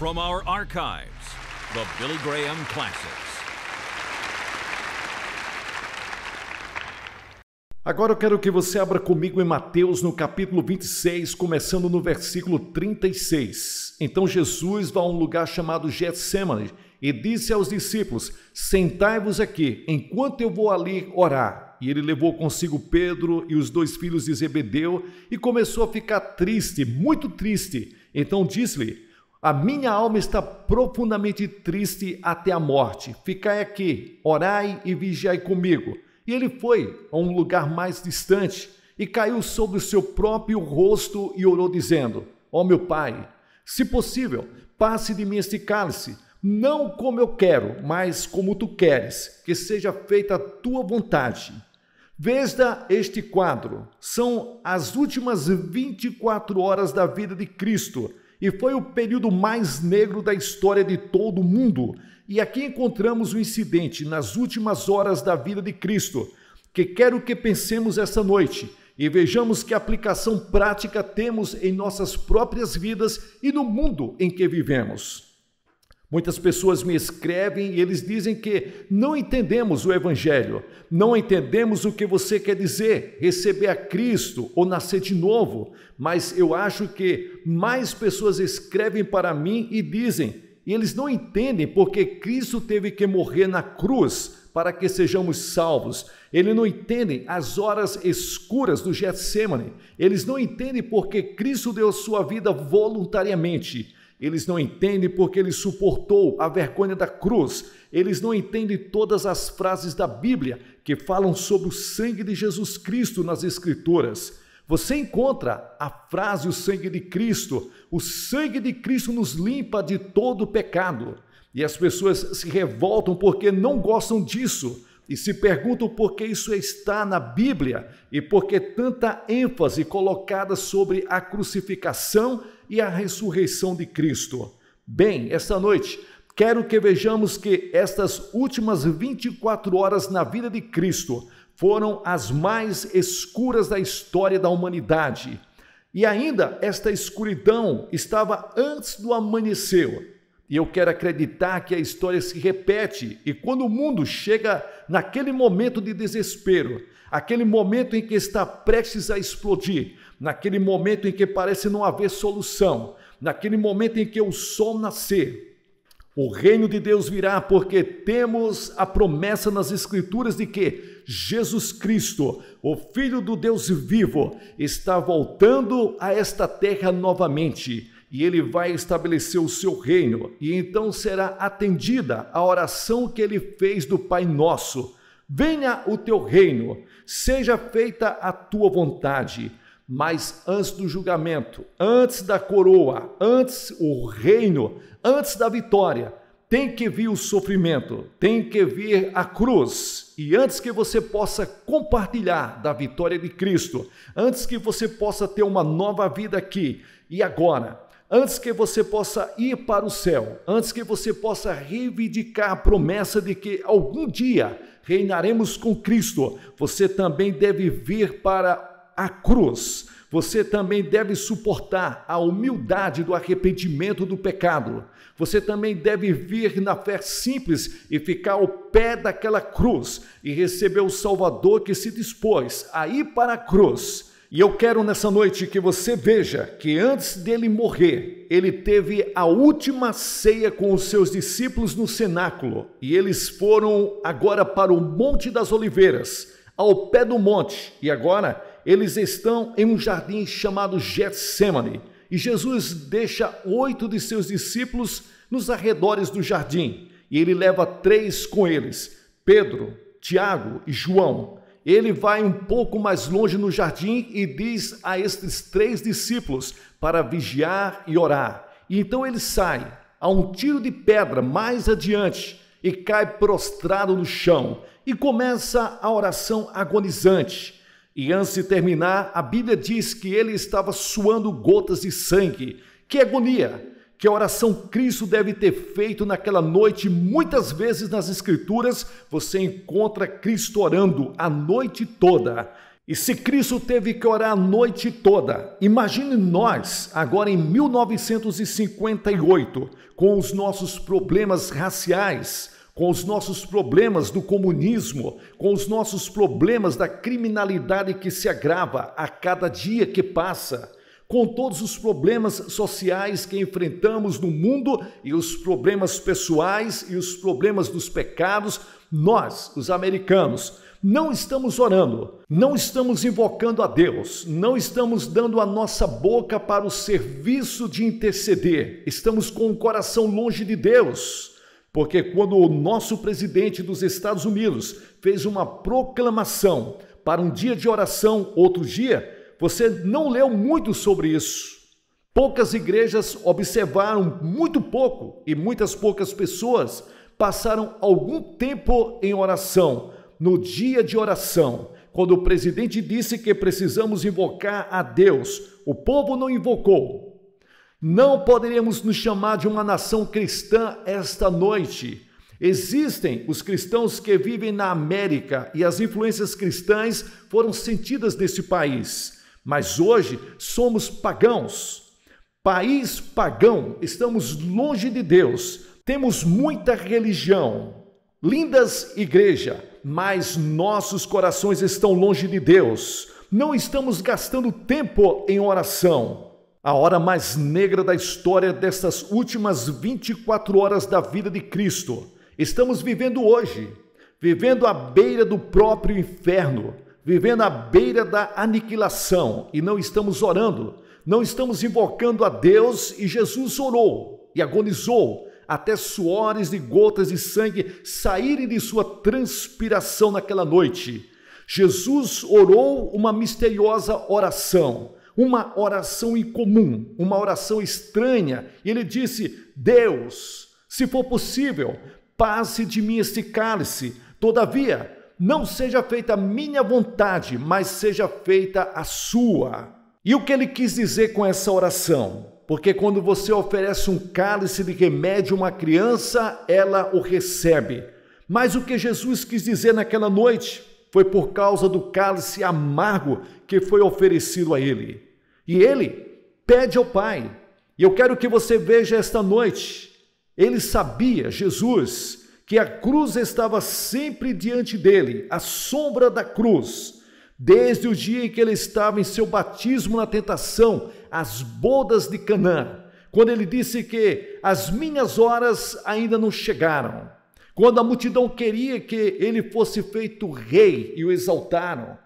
from our archives, the Billy Graham Classics. Agora eu quero que você abra comigo em Mateus, no capítulo 26, começando no versículo 36. Então Jesus vai a um lugar chamado Getsêmani e disse aos discípulos: sentai-vos aqui, enquanto eu vou ali orar. E ele levou consigo Pedro e os dois filhos de Zebedeu e começou a ficar triste, muito triste. Então disse-lhe: a minha alma está profundamente triste até a morte. Ficai aqui, orai e vigiai comigo. E ele foi a um lugar mais distante e caiu sobre o seu próprio rosto e orou dizendo: ó meu Pai, se possível, passe de mim este cálice, não como eu quero, mas como tu queres, que seja feita a tua vontade. Veja este quadro, são as últimas 24 horas da vida de Cristo e foi o período mais negro da história de todo o mundo. E aqui encontramos um incidente nas últimas horas da vida de Cristo, que quero que pensemos essa noite e vejamos que aplicação prática temos em nossas próprias vidas e no mundo em que vivemos. Muitas pessoas me escrevem e eles dizem que não entendemos o Evangelho, não entendemos o que você quer dizer, receber a Cristo ou nascer de novo, mas eu acho que mais pessoas escrevem para mim e dizem: e eles não entendem porque Cristo teve que morrer na cruz para que sejamos salvos. Eles não entendem as horas escuras do Getsêmani. Eles não entendem porque Cristo deu sua vida voluntariamente. Eles não entendem porque ele suportou a vergonha da cruz. Eles não entendem todas as frases da Bíblia que falam sobre o sangue de Jesus Cristo nas Escrituras. Você encontra a frase, o sangue de Cristo. O sangue de Cristo nos limpa de todo o pecado. E as pessoas se revoltam porque não gostam disso. E se perguntam por que isso está na Bíblia e por que tanta ênfase colocada sobre a crucificação e a ressurreição de Cristo. Bem, esta noite quero que vejamos que estas últimas 24 horas na vida de Cristo foram as mais escuras da história da humanidade. E ainda esta escuridão estava antes do amanhecer. E eu quero acreditar que a história se repete. E quando o mundo chega naquele momento de desespero, aquele momento em que está prestes a explodir, naquele momento em que parece não haver solução, naquele momento em que o sol nascer, o reino de Deus virá, porque temos a promessa nas Escrituras de que Jesus Cristo, o Filho do Deus vivo, está voltando a esta terra novamente e ele vai estabelecer o seu reino e então será atendida a oração que ele fez do Pai Nosso. Venha o teu reino, seja feita a tua vontade. Mas antes do julgamento, antes da coroa, antes o reino, antes da vitória, tem que vir o sofrimento, tem que vir a cruz. E antes que você possa compartilhar da vitória de Cristo, antes que você possa ter uma nova vida aqui e agora, antes que você possa ir para o céu, antes que você possa reivindicar a promessa de que algum dia reinaremos com Cristo, você também deve vir para a cruz. Você também deve suportar a humildade do arrependimento do pecado. Você também deve vir na fé simples e ficar ao pé daquela cruz e receber o Salvador que se dispôs a ir para a cruz. E eu quero nessa noite que você veja que antes dele morrer, ele teve a última ceia com os seus discípulos no cenáculo. E eles foram agora para o Monte das Oliveiras, ao pé do monte. E agora eles estão em um jardim chamado Getsêmani. E Jesus deixa 8 de seus discípulos nos arredores do jardim. E ele leva 3 com eles, Pedro, Tiago e João. Ele vai um pouco mais longe no jardim e diz a estes 3 discípulos para vigiar e orar. E então ele sai a um tiro de pedra mais adiante e cai prostrado no chão e começa a oração agonizante. E antes de terminar, a Bíblia diz que ele estava suando gotas de sangue. Que agonia! Que oração Cristo deve ter feito naquela noite. Muitas vezes nas Escrituras você encontra Cristo orando a noite toda. E se Cristo teve que orar a noite toda, imagine nós, agora em 1958, com os nossos problemas raciais, com os nossos problemas do comunismo, com os nossos problemas da criminalidade que se agrava a cada dia que passa, com todos os problemas sociais que enfrentamos no mundo e os problemas pessoais e os problemas dos pecados, nós, os americanos, não estamos orando, não estamos invocando a Deus, não estamos dando a nossa boca para o serviço de interceder, estamos com o coração longe de Deus, porque quando o nosso presidente dos Estados Unidos fez uma proclamação para um dia de oração outro dia, você não leu muito sobre isso. Poucas igrejas observaram muito pouco e muitas poucas pessoas passaram algum tempo em oração, no dia de oração, quando o presidente disse que precisamos invocar a Deus, o povo não invocou. Não poderíamos nos chamar de uma nação cristã esta noite. Existem os cristãos que vivem na América e as influências cristãs foram sentidas nesse país, mas hoje somos pagãos. País pagão, estamos longe de Deus, temos muita religião, lindas igrejas, mas nossos corações estão longe de Deus. Não estamos gastando tempo em oração. A hora mais negra da história destas últimas 24 horas da vida de Cristo. Estamos vivendo hoje, vivendo à beira do próprio inferno, vivendo à beira da aniquilação e não estamos orando, não estamos invocando a Deus e Jesus orou e agonizou até suores e gotas de sangue saírem de sua transpiração naquela noite. Jesus orou uma misteriosa oração, uma oração incomum, uma oração estranha. E ele disse: Deus, se for possível, passe de mim este cálice. Todavia, não seja feita a minha vontade, mas seja feita a sua. E o que ele quis dizer com essa oração? Porque quando você oferece um cálice de remédio a uma criança, ela o recebe. Mas o que Jesus quis dizer naquela noite foi por causa do cálice amargo que foi oferecido a ele. E ele pede ao Pai. E eu quero que você veja esta noite. Ele sabia, Jesus, que a cruz estava sempre diante dele, a sombra da cruz. Desde o dia em que ele estava em seu batismo na tentação, as bodas de Canaã, quando ele disse que as minhas horas ainda não chegaram, quando a multidão queria que ele fosse feito rei e o exaltaram,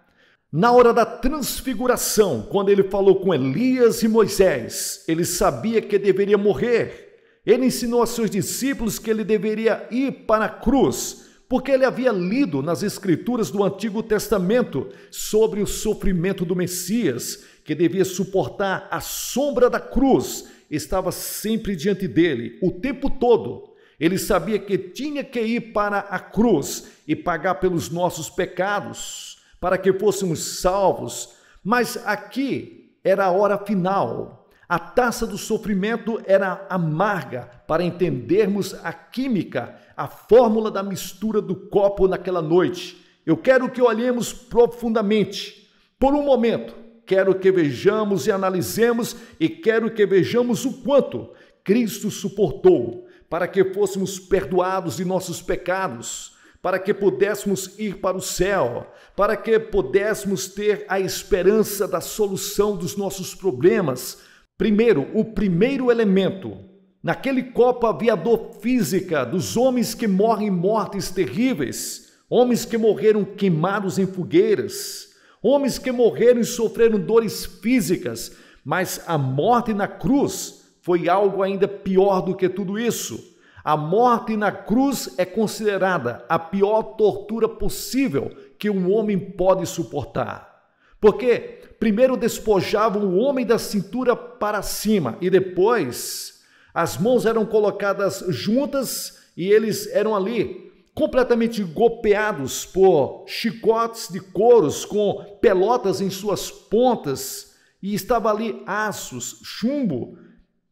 na hora da transfiguração, quando ele falou com Elias e Moisés, ele sabia que deveria morrer. Ele ensinou a seus discípulos que ele deveria ir para a cruz, porque ele havia lido nas escrituras do Antigo Testamento sobre o sofrimento do Messias, que devia suportar a sombra da cruz, estava sempre diante dele, o tempo todo. Ele sabia que tinha que ir para a cruz e pagar pelos nossos pecados, para que fôssemos salvos. Mas aqui era a hora final. A taça do sofrimento era amarga para entendermos a química, a fórmula da mistura do copo naquela noite. Eu quero que olhemos profundamente. Por um momento, quero que vejamos e analisemos e quero que vejamos o quanto Cristo suportou para que fôssemos perdoados de nossos pecados, para que pudéssemos ir para o céu, para que pudéssemos ter a esperança da solução dos nossos problemas. Primeiro, o primeiro elemento. Naquele copo havia a dor física dos homens que morrem mortes terríveis, homens que morreram queimados em fogueiras, homens que morreram e sofreram dores físicas, mas a morte na cruz foi algo ainda pior do que tudo isso. A morte na cruz é considerada a pior tortura possível que um homem pode suportar. Porque primeiro despojavam o homem da cintura para cima e depois as mãos eram colocadas juntas e eles eram ali completamente golpeados por chicotes de couros com pelotas em suas pontas e estava ali aços, chumbo,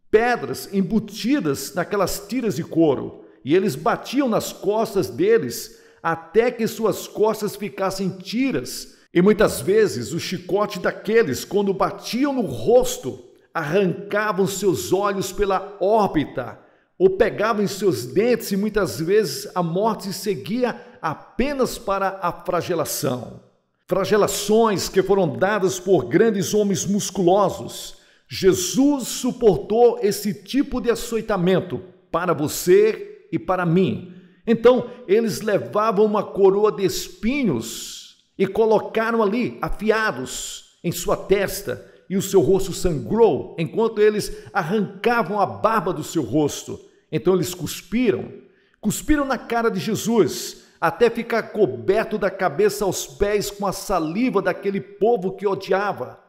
pedras embutidas naquelas tiras de couro e eles batiam nas costas deles até que suas costas ficassem tiras. E muitas vezes o chicote daqueles, quando batiam no rosto, arrancavam seus olhos pela órbita, ou pegavam em seus dentes, e muitas vezes a morte seguia apenas para a flagelação. Flagelações que foram dadas por grandes homens musculosos. Jesus suportou esse tipo de açoitamento para você e para mim. Então, eles levavam uma coroa de espinhos e colocaram ali, afiados, em sua testa, e o seu rosto sangrou, enquanto eles arrancavam a barba do seu rosto. Então eles cuspiram na cara de Jesus, até ficar coberto da cabeça aos pés com a saliva daquele povo que odiava.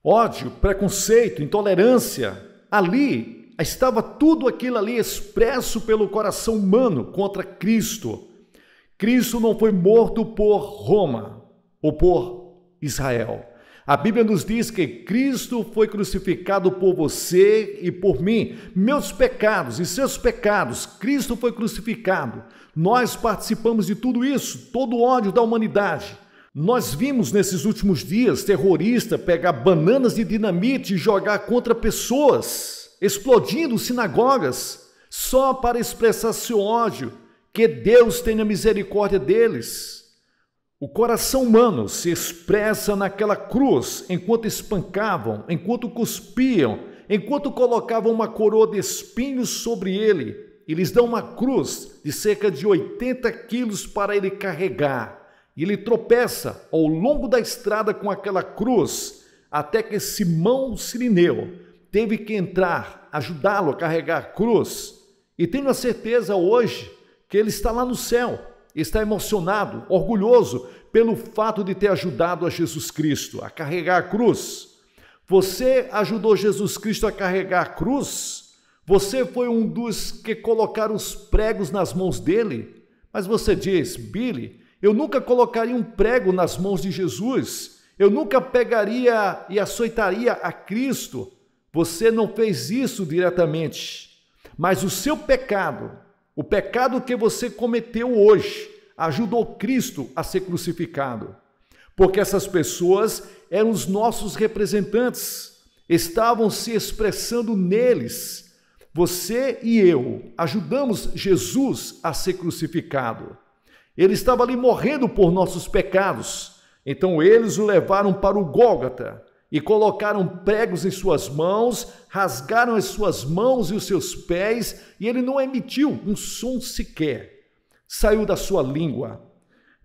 Ódio, preconceito, intolerância. Ali estava tudo aquilo ali expresso pelo coração humano contra Cristo. Cristo não foi morto por Roma ou por Israel. A Bíblia nos diz que Cristo foi crucificado por você e por mim. Meus pecados e seus pecados, Cristo foi crucificado. Nós participamos de tudo isso, todo o ódio da humanidade. Nós vimos nesses últimos dias terroristas pegar bananas de dinamite e jogar contra pessoas, explodindo sinagogas, só para expressar seu ódio. Que Deus tenha misericórdia deles. O coração humano se expressa naquela cruz, enquanto espancavam, enquanto cuspiam, enquanto colocavam uma coroa de espinhos sobre ele, e lhes dão uma cruz de cerca de 80 quilos para ele carregar. E ele tropeça ao longo da estrada com aquela cruz, até que Simão Cirineu teve que entrar, ajudá-lo a carregar a cruz. E tenho a certeza hoje que ele está lá no céu, está emocionado, orgulhoso pelo fato de ter ajudado a Jesus Cristo a carregar a cruz. Você ajudou Jesus Cristo a carregar a cruz? Você foi um dos que colocaram os pregos nas mãos dele? Mas você diz, Billy, eu nunca colocaria um prego nas mãos de Jesus. Eu nunca pegaria e açoitaria a Cristo. Você não fez isso diretamente. Mas o seu pecado, o pecado que você cometeu hoje, ajudou Cristo a ser crucificado. Porque essas pessoas eram os nossos representantes, estavam se expressando neles. Você e eu ajudamos Jesus a ser crucificado. Ele estava ali morrendo por nossos pecados. Então eles o levaram para o Gólgota e colocaram pregos em suas mãos, rasgaram as suas mãos e os seus pés, e ele não emitiu um som sequer. Saiu da sua língua.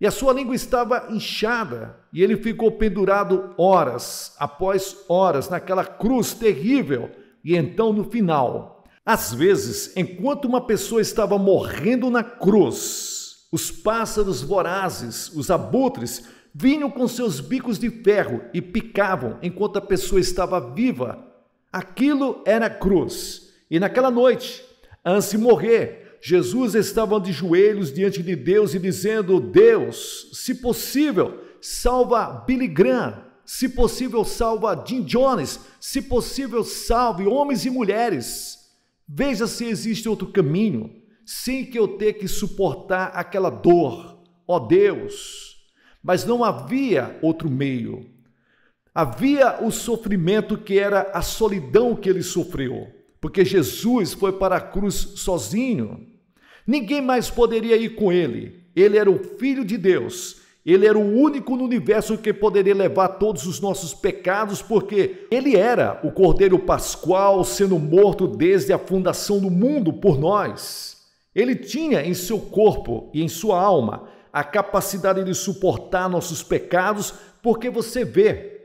E a sua língua estava inchada, e ele ficou pendurado horas após horas naquela cruz terrível. E então, no final, às vezes, enquanto uma pessoa estava morrendo na cruz, os pássaros vorazes, os abutres, vinham com seus bicos de ferro e picavam enquanto a pessoa estava viva. Aquilo era a cruz. E naquela noite, antes de morrer, Jesus estava de joelhos diante de Deus e dizendo: Deus, se possível, salva Billy Graham. Se possível, salva Jim Jones. Se possível, salve homens e mulheres. Veja se existe outro caminho, sem que eu tenha que suportar aquela dor. Ó Deus! Mas não havia outro meio. Havia o sofrimento que era a solidão que ele sofreu, porque Jesus foi para a cruz sozinho. Ninguém mais poderia ir com ele. Ele era o Filho de Deus. Ele era o único no universo que poderia levar todos os nossos pecados, porque ele era o Cordeiro Pascual, sendo morto desde a fundação do mundo por nós. Ele tinha em seu corpo e em sua alma a capacidade de suportar nossos pecados, porque você vê,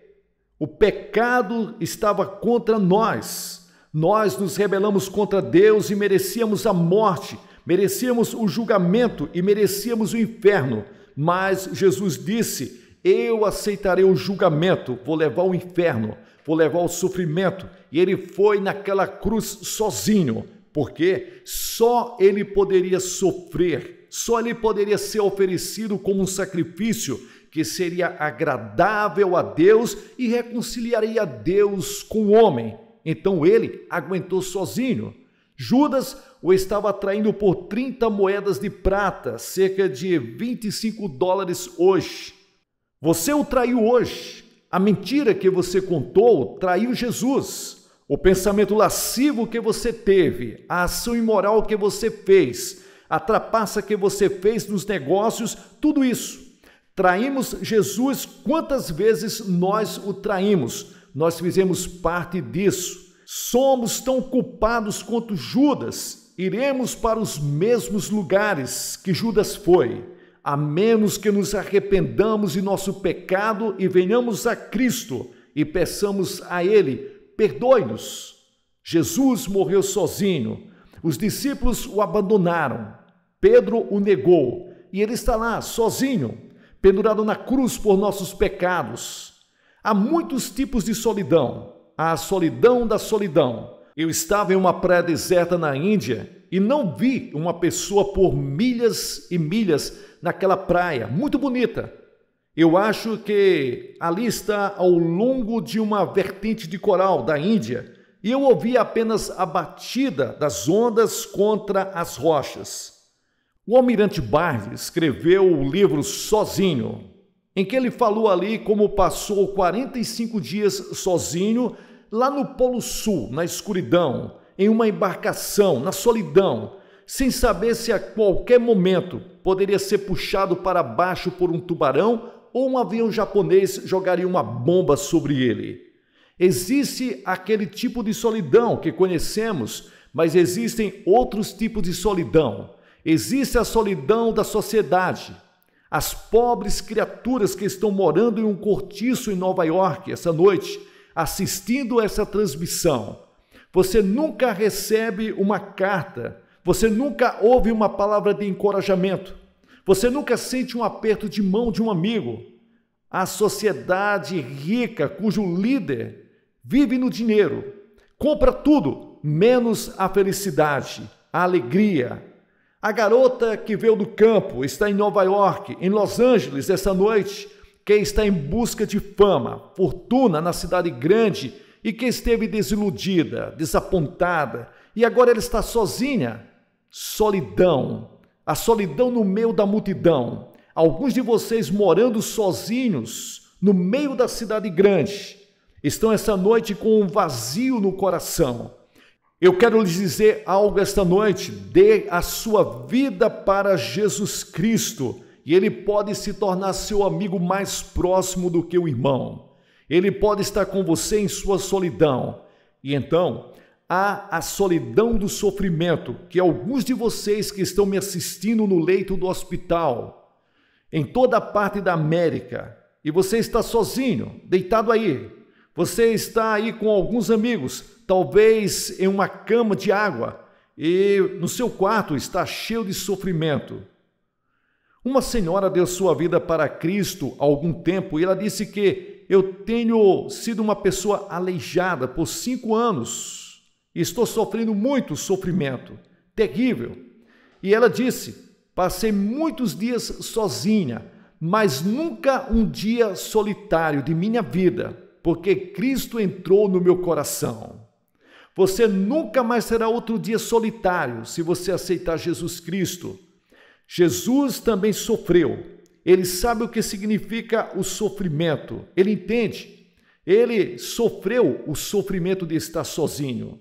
o pecado estava contra nós. Nós nos rebelamos contra Deus e merecíamos a morte, merecíamos o julgamento e merecíamos o inferno. Mas Jesus disse: eu aceitarei o julgamento, vou levar o inferno, vou levar o sofrimento. E ele foi naquela cruz sozinho, porque só ele poderia sofrer, só ele poderia ser oferecido como um sacrifício que seria agradável a Deus e reconciliaria Deus com o homem. Então ele aguentou sozinho. Judas o estava traindo por 30 moedas de prata, cerca de $25 hoje. Você o traiu hoje. A mentira que você contou traiu Jesus. O pensamento lascivo que você teve, a ação imoral que você fez, a trapaça que você fez nos negócios, tudo isso. Traímos Jesus. Quantas vezes nós o traímos? Nós fizemos parte disso. Somos tão culpados quanto Judas. Iremos para os mesmos lugares que Judas foi, a menos que nos arrependamos de nosso pecado e venhamos a Cristo e peçamos a Ele, perdoe-nos. Jesus morreu sozinho. Os discípulos o abandonaram. Pedro o negou. E ele está lá, sozinho, pendurado na cruz por nossos pecados. Há muitos tipos de solidão. Há a solidão da solidão. Eu estava em uma praia deserta na Índia e não vi uma pessoa por milhas e milhas naquela praia, muito bonita. Eu acho que ali está ao longo de uma vertente de coral da Índia e eu ouvi apenas a batida das ondas contra as rochas. O almirante Barnes escreveu o livro Sozinho, em que ele falou ali como passou 45 dias sozinho lá no Polo Sul, na escuridão, em uma embarcação, na solidão, sem saber se a qualquer momento poderia ser puxado para baixo por um tubarão ou um avião japonês jogaria uma bomba sobre ele. Existe aquele tipo de solidão que conhecemos, mas existem outros tipos de solidão. Existe a solidão da sociedade. As pobres criaturas que estão morando em um cortiço em Nova York essa noite, assistindo essa transmissão. Você nunca recebe uma carta, você nunca ouve uma palavra de encorajamento, você nunca sente um aperto de mão de um amigo. A sociedade rica, cujo líder vive no dinheiro, compra tudo, menos a felicidade, a alegria. A garota que veio do campo está em Nova York, em Los Angeles essa noite, que está em busca de fama, fortuna na cidade grande e que esteve desiludida, desapontada, e agora ela está sozinha. Solidão, a solidão no meio da multidão. Alguns de vocês morando sozinhos no meio da cidade grande, estão essa noite com um vazio no coração. Eu quero lhes dizer algo esta noite: dê a sua vida para Jesus Cristo. E ele pode se tornar seu amigo mais próximo do que o irmão. Ele pode estar com você em sua solidão. E então, há a solidão do sofrimento, que alguns de vocês que estão me assistindo no leito do hospital, em toda a parte da América, e você está sozinho, deitado aí. Você está aí com alguns amigos, talvez em uma cama de água, e no seu quarto está cheio de sofrimento. Uma senhora deu sua vida para Cristo há algum tempo e ela disse que eu tenho sido uma pessoa aleijada por 5 anos e estou sofrendo muito sofrimento, terrível. E ela disse, passei muitos dias sozinha, mas nunca um dia solitário de minha vida, porque Cristo entrou no meu coração. Você nunca mais terá outro dia solitário se você aceitar Jesus Cristo. Jesus também sofreu. Ele sabe o que significa o sofrimento. Ele entende. Ele sofreu o sofrimento de estar sozinho.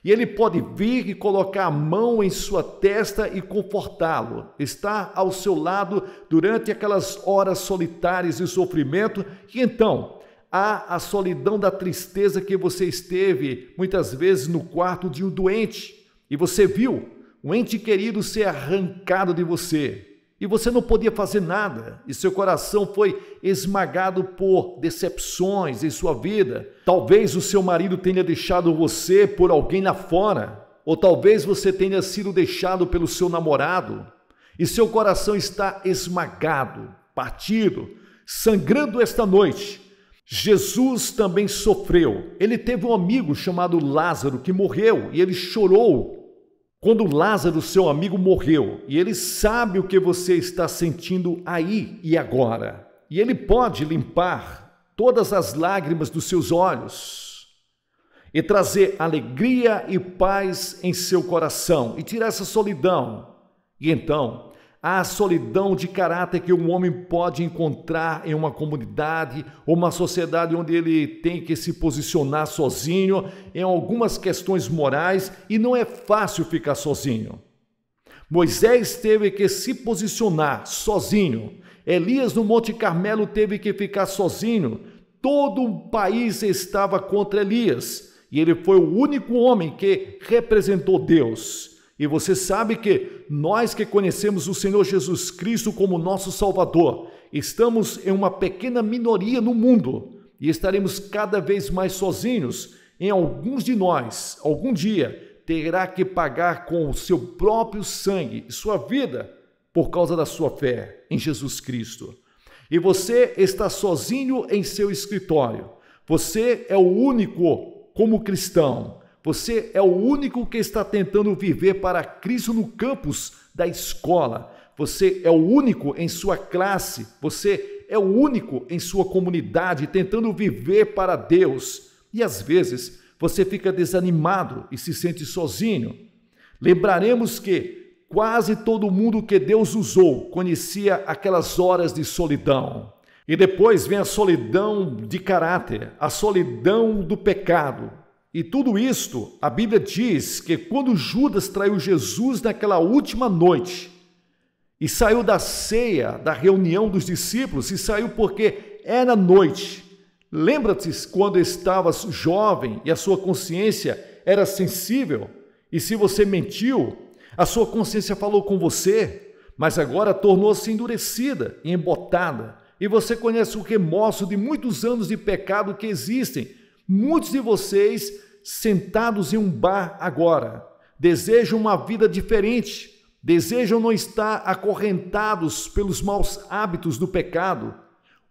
E ele pode vir e colocar a mão em sua testa e confortá-lo. Estar ao seu lado durante aquelas horas solitárias de sofrimento. E então, há a solidão da tristeza que você esteve muitas vezes no quarto de um doente. E você viu um ente querido ser arrancado de você, e você não podia fazer nada, e seu coração foi esmagado por decepções em sua vida. Talvez o seu marido tenha deixado você por alguém lá fora, ou talvez você tenha sido deixado pelo seu namorado, e seu coração está esmagado, partido, sangrando esta noite. Jesus também sofreu. Ele teve um amigo chamado Lázaro que morreu, e ele chorou quando Lázaro, seu amigo, morreu, e ele sabe o que você está sentindo aí e agora. E ele pode limpar todas as lágrimas dos seus olhos e trazer alegria e paz em seu coração e tirar essa solidão. E então, a solidão de caráter que um homem pode encontrar em uma comunidade ou uma sociedade onde ele tem que se posicionar sozinho em algumas questões morais e não é fácil ficar sozinho. Moisés teve que se posicionar sozinho. Elias no Monte Carmelo teve que ficar sozinho. Todo o país estava contra Elias e ele foi o único homem que representou Deus. E você sabe que nós que conhecemos o Senhor Jesus Cristo como nosso Salvador, estamos em uma pequena minoria no mundo e estaremos cada vez mais sozinhos. Em alguns de nós, algum dia, terá que pagar com o seu próprio sangue e sua vida por causa da sua fé em Jesus Cristo. E você está sozinho em seu escritório. Você é o único como cristão. Você é o único que está tentando viver para Cristo no campus da escola. Você é o único em sua classe. Você é o único em sua comunidade tentando viver para Deus. E às vezes você fica desanimado e se sente sozinho. Lembraremos que quase todo mundo que Deus usou conhecia aquelas horas de solidão. E depois vem a solidão de caráter, a solidão do pecado. E tudo isto, a Bíblia diz que quando Judas traiu Jesus naquela última noite e saiu da ceia, da reunião dos discípulos, e saiu porque era noite. Lembra-te quando estavas jovem e a sua consciência era sensível? E se você mentiu, a sua consciência falou com você, mas agora tornou-se endurecida e embotada. E você conhece o remorso de muitos anos de pecado que existem. Muitos de vocês, sentados em um bar agora, desejam uma vida diferente, desejam não estar acorrentados pelos maus hábitos do pecado.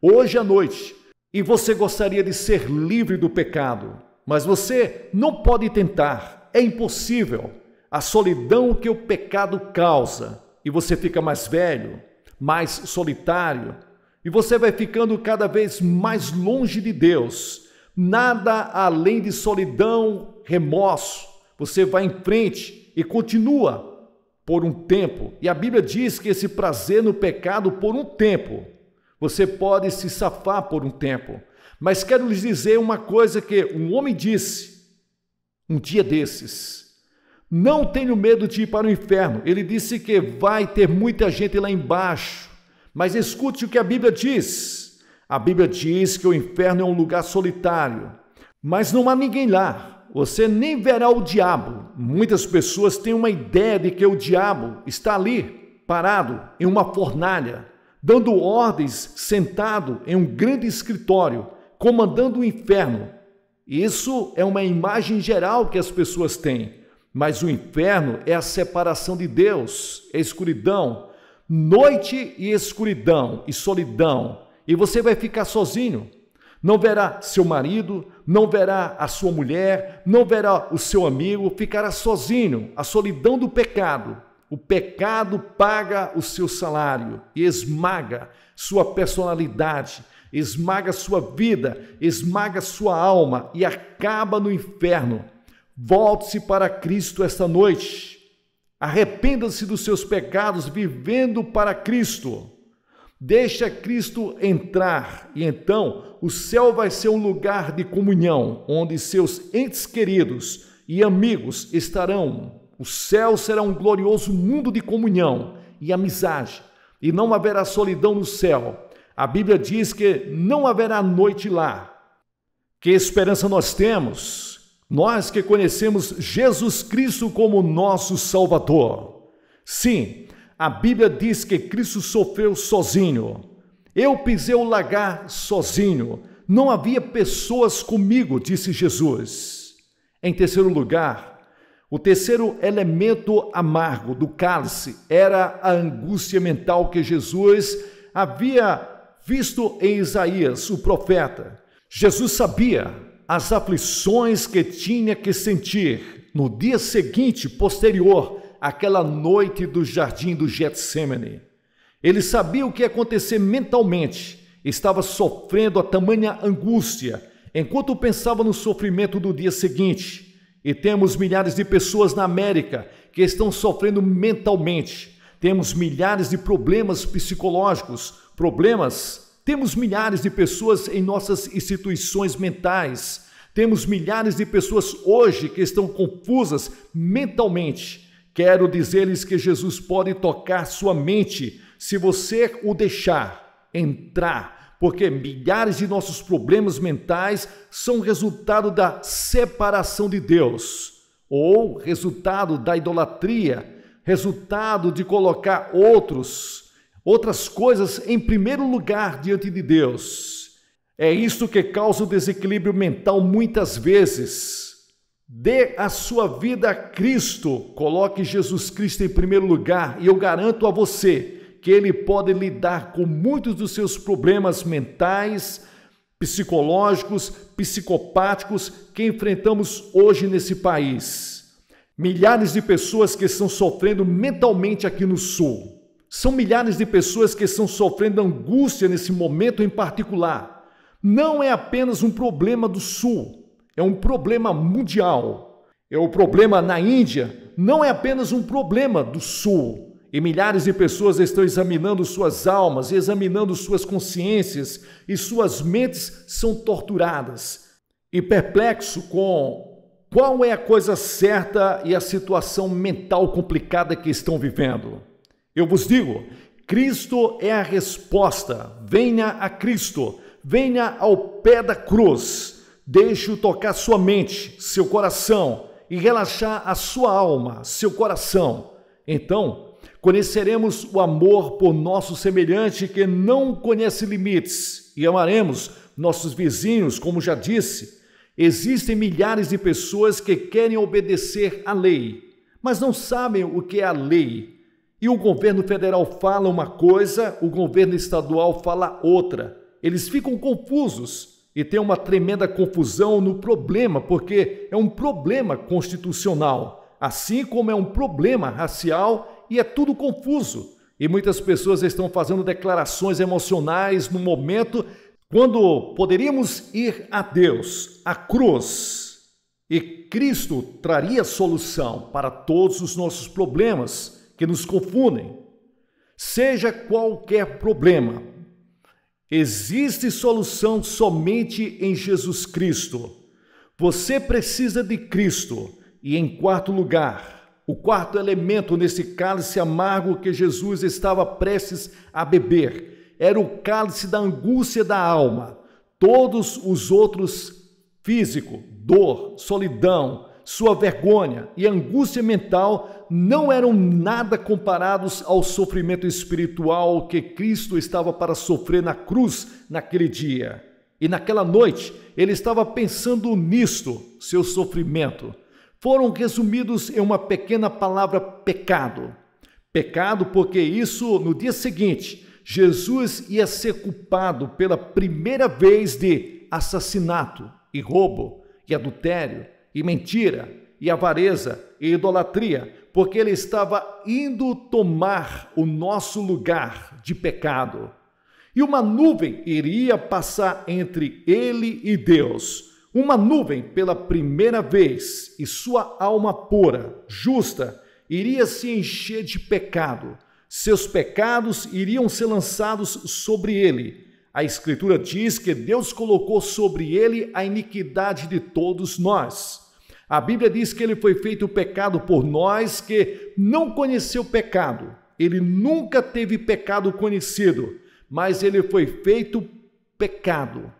Hoje à noite, e você gostaria de ser livre do pecado, mas você não pode tentar, é impossível. A solidão que o pecado causa, e você fica mais velho, mais solitário, e você vai ficando cada vez mais longe de Deus. Nada além de solidão, remorso. Você vai em frente e continua por um tempo. E a Bíblia diz que esse prazer no pecado por um tempo. Você pode se safar por um tempo. Mas quero lhes dizer uma coisa que um homem disse um dia desses. Não tenho medo de ir para o inferno. Ele disse que vai ter muita gente lá embaixo. Mas escute o que a Bíblia diz. A Bíblia diz que o inferno é um lugar solitário, mas não há ninguém lá. Você nem verá o diabo. Muitas pessoas têm uma ideia de que o diabo está ali, parado em uma fornalha, dando ordens, sentado em um grande escritório, comandando o inferno. Isso é uma imagem geral que as pessoas têm, mas o inferno é a separação de Deus, é escuridão, noite e escuridão e solidão. E você vai ficar sozinho. Não verá seu marido, não verá a sua mulher, não verá o seu amigo, ficará sozinho. A solidão do pecado. O pecado paga o seu salário e esmaga sua personalidade, esmaga sua vida, esmaga sua alma e acaba no inferno. Volte-se para Cristo esta noite. Arrependa-se dos seus pecados vivendo para Cristo. Deixa Cristo entrar e então o céu vai ser um lugar de comunhão, onde seus entes queridos e amigos estarão. O céu será um glorioso mundo de comunhão e amizade, e não haverá solidão no céu. A Bíblia diz que não haverá noite lá. Que esperança nós temos? Nós que conhecemos Jesus Cristo como nosso Salvador. Sim, a Bíblia diz que Cristo sofreu sozinho. Eu pisei o lagar sozinho. Não havia pessoas comigo, disse Jesus. Em terceiro lugar, o terceiro elemento amargo do cálice era a angústia mental que Jesus havia visto em Isaías, o profeta. Jesus sabia as aflições que tinha que sentir no dia seguinte, posterior àquela noite do jardim do Getsemane. Ele sabia o que ia acontecer mentalmente, estava sofrendo a tamanha angústia, enquanto pensava no sofrimento do dia seguinte. E temos milhares de pessoas na América que estão sofrendo mentalmente, Temos milhares de problemas psicológicos, temos milhares de pessoas em nossas instituições mentais, temos milhares de pessoas hoje que estão confusas mentalmente. Quero dizer-lhes que Jesus pode tocar sua mente se você o deixar entrar, porque milhares de nossos problemas mentais são resultado da separação de Deus, ou resultado da idolatria, resultado de colocar outras coisas em primeiro lugar diante de Deus. É isso que causa o desequilíbrio mental muitas vezes. Dê a sua vida a Cristo, coloque Jesus Cristo em primeiro lugar e eu garanto a você que Ele pode lidar com muitos dos seus problemas mentais, psicológicos, psicopáticos que enfrentamos hoje nesse país. Milhares de pessoas que estão sofrendo mentalmente aqui no Sul. São milhares de pessoas que estão sofrendo angústia nesse momento em particular. Não é apenas um problema do Sul, é um problema mundial. É o problema na Índia, não é apenas um problema do Sul. E milhares de pessoas estão examinando suas almas, examinando suas consciências, e suas mentes são torturadas. E perplexo com qual é a coisa certa e a situação mental complicada que estão vivendo. Eu vos digo, Cristo é a resposta. Venha a Cristo, venha ao pé da cruz. Deixe-o tocar sua mente, seu coração e relaxar a sua alma, seu coração. Então, conheceremos o amor por nosso semelhante que não conhece limites e amaremos nossos vizinhos, como já disse. Existem milhares de pessoas que querem obedecer à lei, mas não sabem o que é a lei. E o governo federal fala uma coisa, o governo estadual fala outra. Eles ficam confusos e tem uma tremenda confusão no problema, porque é um problema constitucional, assim como é um problema racial e é tudo confuso. E muitas pessoas estão fazendo declarações emocionais no momento quando poderíamos ir a Deus, à cruz, e Cristo traria solução para todos os nossos problemas que nos confundem. Seja qualquer problema, existe solução somente em Jesus Cristo. Você precisa de Cristo. E em quarto lugar, o quarto elemento nesse cálice amargo que Jesus estava prestes a beber, era o cálice da angústia da alma. Todos os outros, físico, dor, solidão, sua vergonha e angústia mental, não eram nada comparados ao sofrimento espiritual que Cristo estava para sofrer na cruz naquele dia. E naquela noite, ele estava pensando nisto, seu sofrimento. Foram resumidos em uma pequena palavra: pecado. Pecado porque isso, no dia seguinte, Jesus ia ser culpado pela primeira vez de assassinato e roubo e adultério e mentira e avareza e idolatria, porque ele estava indo tomar o nosso lugar de pecado. E uma nuvem iria passar entre ele e Deus. Uma nuvem pela primeira vez, e sua alma pura, justa, iria se encher de pecado. Seus pecados iriam ser lançados sobre ele. A Escritura diz que Deus colocou sobre ele a iniquidade de todos nós. A Bíblia diz que ele foi feito pecado por nós que não conheceu pecado. Ele nunca teve pecado conhecido, mas ele foi feito pecado.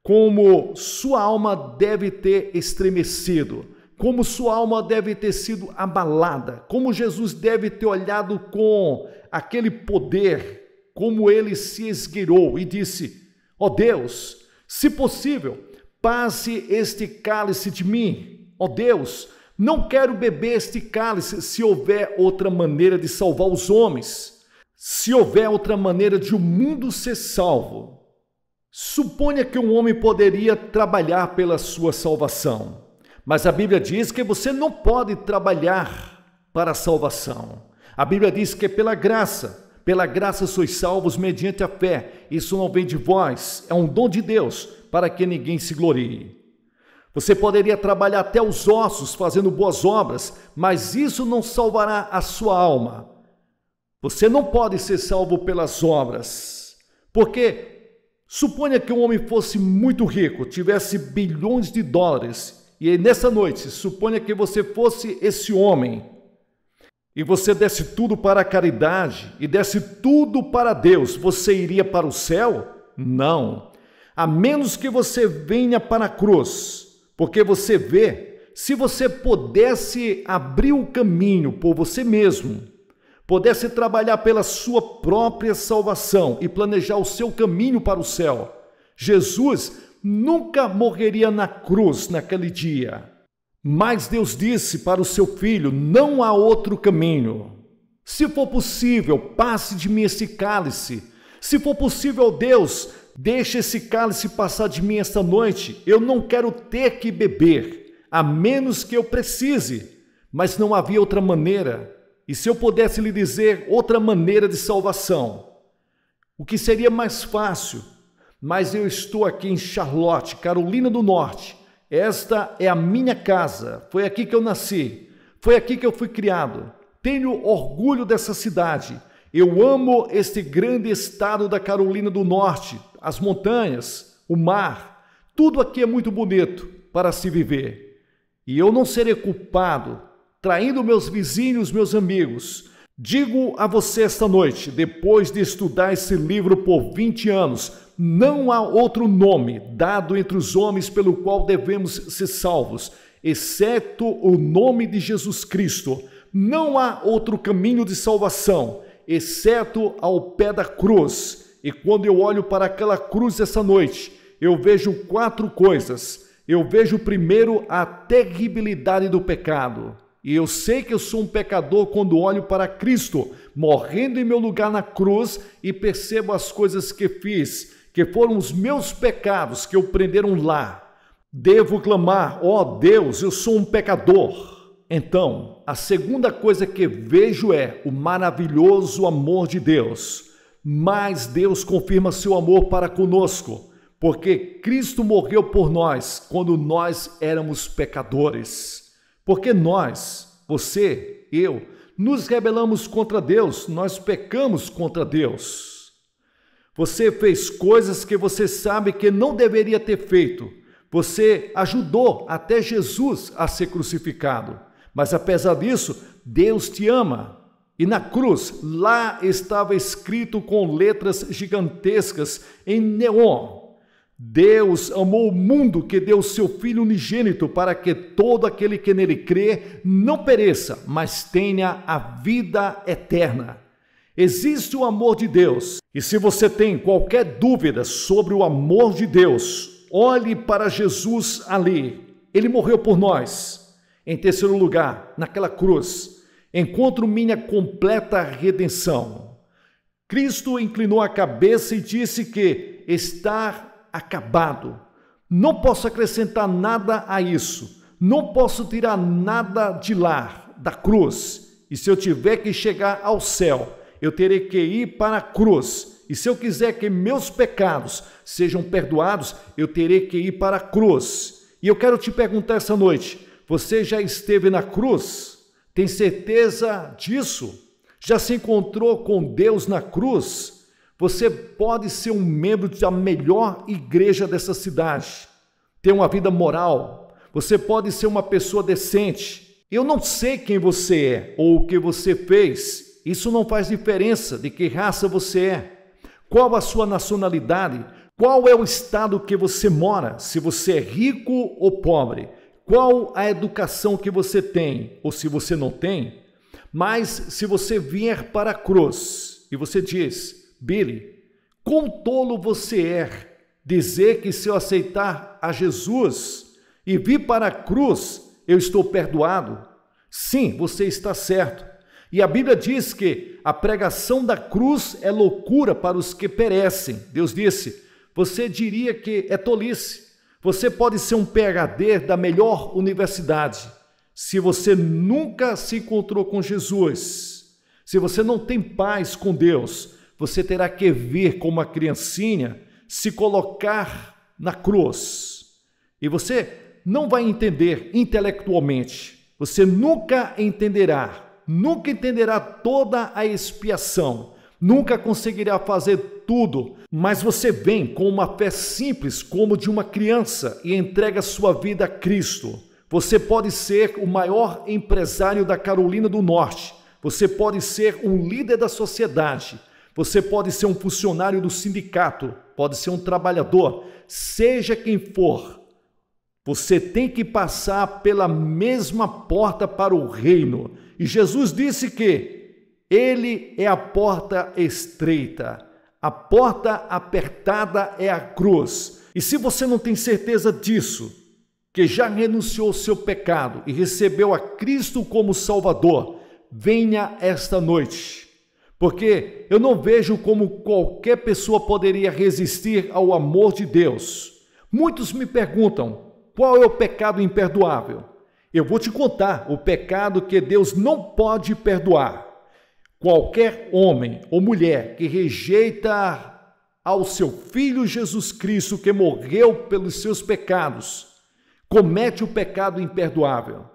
Como sua alma deve ter estremecido, como sua alma deve ter sido abalada, como Jesus deve ter olhado com aquele poder, como ele se esgueirou e disse: ó Deus, se possível, passe este cálice de mim. Ó Deus, não quero beber este cálice se houver outra maneira de salvar os homens, se houver outra maneira de o mundo ser salvo. Suponha que um homem poderia trabalhar pela sua salvação. Mas a Bíblia diz que você não pode trabalhar para a salvação. A Bíblia diz que pela graça sois salvos mediante a fé. Isso não vem de vós, é um dom de Deus, para que ninguém se glorie. Você poderia trabalhar até os ossos fazendo boas obras, mas isso não salvará a sua alma. Você não pode ser salvo pelas obras, porque suponha que um homem fosse muito rico, tivesse bilhões de dólares, e nessa noite, suponha que você fosse esse homem, e você desse tudo para a caridade, e desse tudo para Deus, você iria para o céu? Não, a menos que você venha para a cruz, porque você vê, se você pudesse abrir o caminho por você mesmo, pudesse trabalhar pela sua própria salvação e planejar o seu caminho para o céu, Jesus nunca morreria na cruz naquele dia. Mas Deus disse para o seu filho: não há outro caminho. Se for possível, passe de mim esse cálice. Se for possível, Deus, deixe esse cálice passar de mim esta noite. Eu não quero ter que beber, a menos que eu precise. Mas não havia outra maneira. E se eu pudesse lhe dizer outra maneira de salvação, o que seria mais fácil? Mas eu estou aqui em Charlotte, Carolina do Norte. Esta é a minha casa. Foi aqui que eu nasci. Foi aqui que eu fui criado. Tenho orgulho dessa cidade. Eu amo este grande estado da Carolina do Norte. As montanhas, o mar. Tudo aqui é muito bonito para se viver. E eu não serei culpado traindo meus vizinhos, meus amigos. Digo a você esta noite, depois de estudar esse livro por 20 anos, não há outro nome dado entre os homens pelo qual devemos ser salvos, exceto o nome de Jesus Cristo. Não há outro caminho de salvação, exceto ao pé da cruz. E quando eu olho para aquela cruz essa noite, eu vejo 4 coisas. Eu vejo primeiro a terribilidade do pecado. E eu sei que eu sou um pecador quando olho para Cristo, morrendo em meu lugar na cruz, e percebo as coisas que fiz, que foram os meus pecados que o prenderam lá. Devo clamar: ó Deus, eu sou um pecador. Então, a segunda coisa que vejo é o maravilhoso amor de Deus. Mas Deus confirma seu amor para conosco, porque Cristo morreu por nós quando nós éramos pecadores. Porque nós, você, eu, nos rebelamos contra Deus, nós pecamos contra Deus. Você fez coisas que você sabe que não deveria ter feito. Você ajudou até Jesus a ser crucificado. Mas apesar disso, Deus te ama. E na cruz, lá estava escrito com letras gigantescas em neon: Deus amou o mundo que deu seu Filho unigênito para que todo aquele que nele crê não pereça, mas tenha a vida eterna. Existe o amor de Deus. E se você tem qualquer dúvida sobre o amor de Deus, olhe para Jesus ali. Ele morreu por nós. Em terceiro lugar, naquela cruz, encontro minha completa redenção. Cristo inclinou a cabeça e disse que está acabado. Não posso acrescentar nada a isso. Não posso tirar nada de lá, da cruz. E se eu tiver que chegar ao céu, eu terei que ir para a cruz. E se eu quiser que meus pecados sejam perdoados, eu terei que ir para a cruz. E eu quero te perguntar essa noite: você já esteve na cruz? Tem certeza disso? Já se encontrou com Deus na cruz? Você pode ser um membro da melhor igreja dessa cidade, ter uma vida moral. Você pode ser uma pessoa decente. Eu não sei quem você é ou o que você fez. Isso não faz diferença de que raça você é, qual a sua nacionalidade, qual é o estado que você mora, se você é rico ou pobre, qual a educação que você tem ou se você não tem. Mas se você vier para a cruz e você diz: Billy, quão tolo você é dizer que se eu aceitar a Jesus e vir para a cruz, eu estou perdoado. Sim, você está certo. E a Bíblia diz que a pregação da cruz é loucura para os que perecem. Deus disse: você diria que é tolice. Você pode ser um PhD da melhor universidade. Se você nunca se encontrou com Jesus, se você não tem paz com Deus, você terá que vir como uma criancinha, se colocar na cruz. E você não vai entender intelectualmente. Você nunca entenderá nunca entenderá toda a expiação, nunca conseguirá fazer tudo, mas você vem com uma fé simples como de uma criança e entrega sua vida a Cristo. Você pode ser o maior empresário da Carolina do Norte, você pode ser um líder da sociedade, você pode ser um funcionário do sindicato, pode ser um trabalhador, seja quem for. Você tem que passar pela mesma porta para o reino. E Jesus disse que Ele é a porta estreita. A porta apertada é a cruz. E se você não tem certeza disso, que já renunciou ao seu pecado e recebeu a Cristo como Salvador, venha esta noite. Porque eu não vejo como qualquer pessoa poderia resistir ao amor de Deus. Muitos me perguntam, qual é o pecado imperdoável? Eu vou te contar o pecado que Deus não pode perdoar. Qualquer homem ou mulher que rejeita ao seu Filho Jesus Cristo, que morreu pelos seus pecados, comete o pecado imperdoável.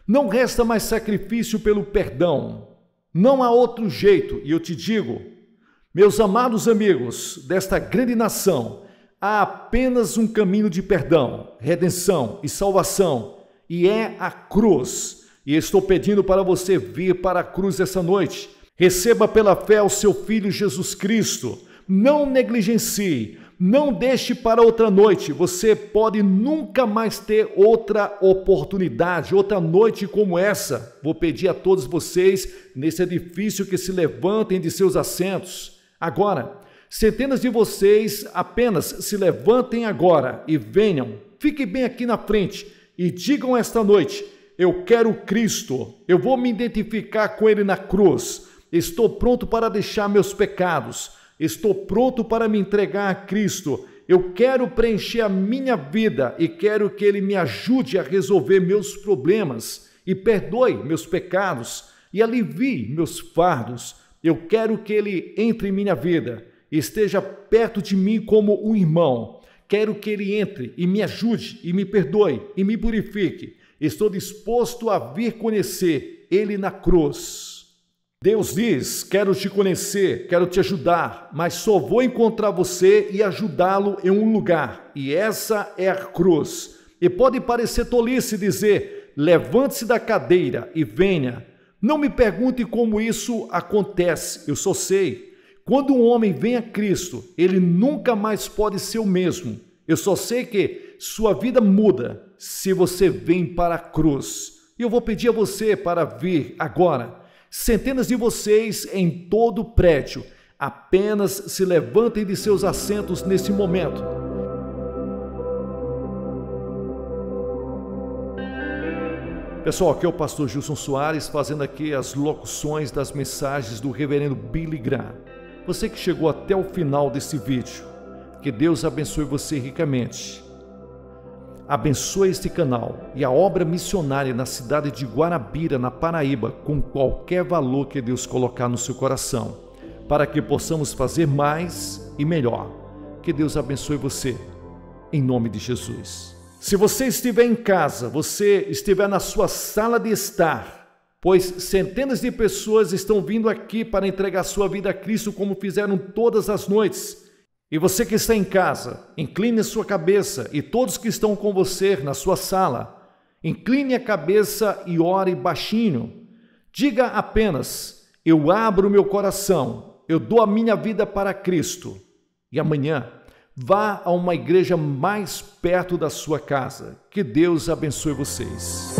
Não resta mais sacrifício pelo perdão. Não há outro jeito. E eu te digo, meus amados amigos desta grande nação, há apenas um caminho de perdão, redenção e salvação, e é a cruz. E estou pedindo para você vir para a cruz essa noite. Receba pela fé o seu Filho Jesus Cristo. Não negligencie, não deixe para outra noite. Você pode nunca mais ter outra oportunidade, outra noite como essa. Vou pedir a todos vocês, nesse edifício, que se levantem de seus assentos. Agora, centenas de vocês apenas se levantem agora e venham, fiquem bem aqui na frente e digam esta noite, eu quero Cristo, eu vou me identificar com Ele na cruz, estou pronto para deixar meus pecados, estou pronto para me entregar a Cristo, eu quero preencher a minha vida e quero que Ele me ajude a resolver meus problemas e perdoe meus pecados e alivie meus fardos. Eu quero que Ele entre em minha vida, esteja perto de mim como um irmão. Quero que Ele entre e me ajude e me perdoe e me purifique. Estou disposto a vir conhecer Ele na cruz. Deus diz, quero te conhecer, quero te ajudar, mas só vou encontrar você e ajudá-lo em um lugar, e essa é a cruz. E pode parecer tolice dizer, levante-se da cadeira e venha. Não me pergunte como isso acontece, eu só sei. Quando um homem vem a Cristo, ele nunca mais pode ser o mesmo. Eu só sei que sua vida muda se você vem para a cruz. E eu vou pedir a você para vir agora. Centenas de vocês em todo o prédio, apenas se levantem de seus assentos nesse momento. Pessoal, aqui é o pastor Gilson Soares fazendo aqui as locuções das mensagens do reverendo Billy Graham. Você que chegou até o final desse vídeo, que Deus abençoe você ricamente. Abençoe este canal e a obra missionária na cidade de Guarabira, na Paraíba, com qualquer valor que Deus colocar no seu coração, para que possamos fazer mais e melhor. Que Deus abençoe você, em nome de Jesus. Se você estiver em casa, você estiver na sua sala de estar, pois centenas de pessoas estão vindo aqui para entregar sua vida a Cristo, como fizeram todas as noites. E você que está em casa, incline a sua cabeça, e todos que estão com você na sua sala, incline a cabeça e ore baixinho. Diga apenas, eu abro meu coração, eu dou a minha vida para Cristo. E amanhã, vá a uma igreja mais perto da sua casa. Que Deus abençoe vocês.